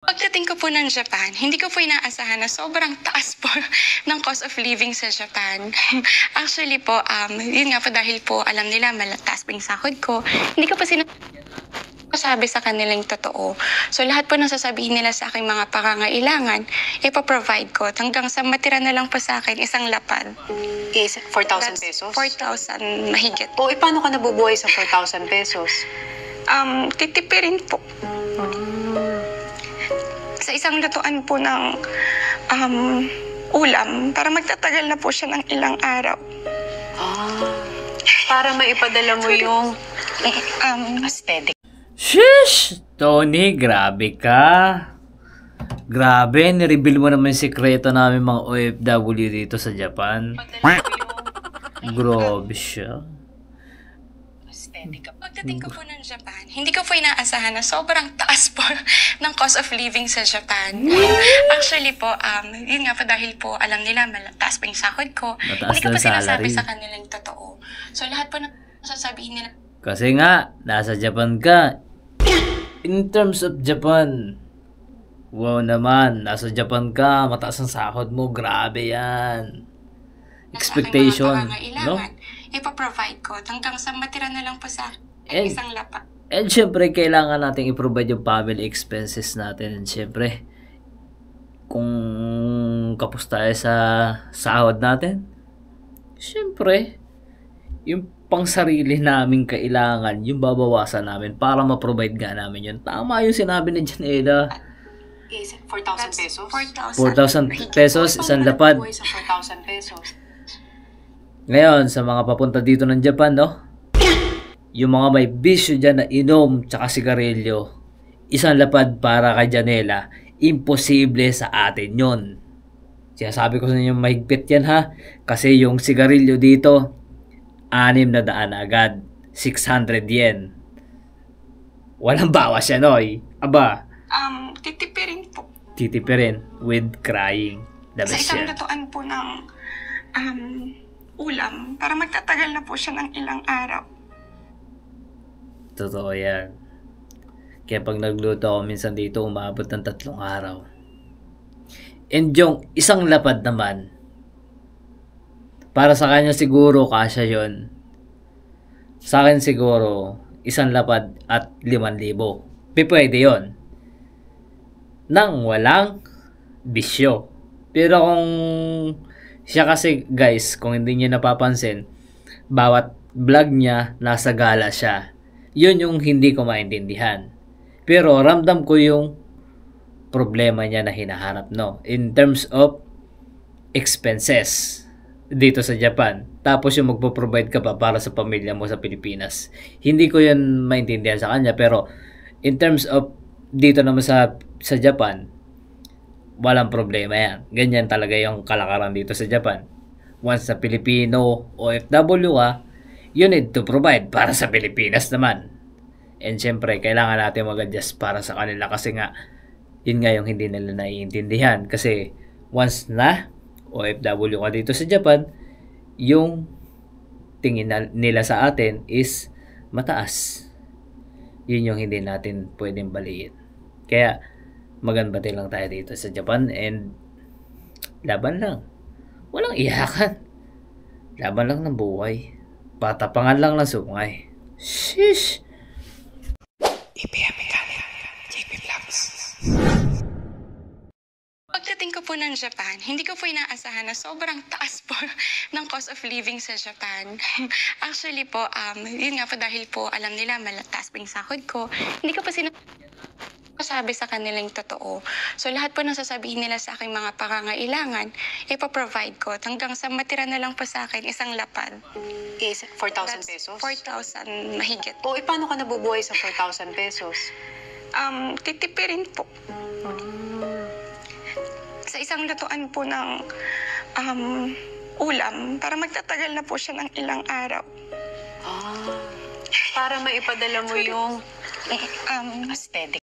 Pagdating ko po ng Japan, hindi ko po inaasahan na sobrang taas po ng cost of living sa Japan. Actually po, yun nga po dahil po alam nila malataas pa yung sahod ko, hindi ko pa sinasabi sa kanilang totoo. So lahat po ng sasabihin nila sa aking mga pangangailangan, ipaprovide ko hanggang sa matira na lang po sa akin isang lapad. Is 4,000 pesos? 4,000 mahigit. O, paano ka nabubuhay sa 4,000 pesos? Titipirin po. Sa isang lutuan po ng ulam para magtatagal na po siya ng ilang araw. Para maipadala mo yung aesthetic. Shish! Tony, grabe ka. Grabe, nireveal mo naman yung sekreto namin mga OFW dito sa Japan. Grabe siya. Pagdating ko po ng Japan, hindi ko po inaasahan na sobrang taas po ng cost of living sa Japan. Actually po, yun nga po dahil po alam nila malataas pa yung sahod ko, Mataas hindi ko na pa sinasabi salary. sa kanilang totoo. So lahat po ng sasabihin nila, Kasi nga, nasa Japan ka. In terms of Japan, wow naman, nasa Japan ka, mataas ang sahod mo, grabe yan. Expectation, sa aking mga no? pangangailangan, ipaprovide ko hanggang sa matira na lang po sa And- isang lapad. And syempre, kailangan natin i-provide yung family expenses natin. And syempre, kung kapos tayo sa sahod natin, syempre, yung pangsarili naming kailangan, yung babawasan namin para ma-provide nga namin yun. Tama yung sinabi ni Janela. Is 4,000 pesos? 4,000. 4,000 pesos, isang lapad. Nabubuhay sa 4,000 pesos? Ngayon, sa mga papunta dito ng Japan, no? Yung mga may bisyo dyan na inom tsaka sigarilyo, isang lapad para kay Janela, imposible sa atin yun. Sinasabi ko sa inyo mahigpit yan ha, kasi yung sigarilyo dito, 600 agad, 600 yen. Walang bawas yan, oy. Aba, Titipirin po. titipirin with crying. The Sa best isang yan. lutuan po ng ulam para magtatagal na po siya ng ilang araw. Totoo yan. Kaya pag nagluto ako minsan dito, umabot ng 3 araw. And yung isang lapad naman, para sa kanya siguro kasya yon. Sa akin siguro, isang lapad at 5,000. Pwede yon. Nang walang bisyo. Pero kung siya kasi guys, kung hindi niyo napapansin, bawat vlog niya nasa gala siya. Yun yung hindi ko maintindihan. Pero ramdam ko yung problema niya na hinahanap, no? In terms of expenses dito sa Japan. Tapos yung magpo-provide ka pa para sa pamilya mo sa Pilipinas. Hindi ko yun maintindihan sa kanya. Pero in terms of dito naman sa Japan, walang problema yan. Ganyan talaga yung kalakaran dito sa Japan. Once na Pilipino, OFW ka, you need to provide para sa Pilipinas naman. And syempre, kailangan natin mag-adjust para sa kanila kasi nga, yun nga yung hindi nila naiintindihan. Kasi once na OFW ka dito sa Japan, yung tingin nila sa atin is mataas. Yun yung hindi natin pwedeng baliin. Kaya, maganbati lang tayo dito sa Japan and laban lang. Walang iyakan. Laban lang ng buhay. Patapangan lang ng sungay. Shish! Pagdating ko po ng Japan, hindi ko po inaasahan na sobrang taas po ng cost of living sa Japan. Actually po, yun nga po dahil po alam nila malataas pa yung sahod ko, hindi ko pa sinasabi sa kanilang totoo. So lahat po ng sasabihin nila sa aking mga pangangailangan, ipaprovide ko hanggang sa matira na lang po sa akin isang lapad. Is 4,000 pesos? 4,000 mahigit. O, paano ka nabubuhay sa 4,000 pesos? Titipirin po. Sa isang lutuan po ng ulam para magtatagal na po siya ng ilang araw. Para maipadala mo yung Um, aesthetic.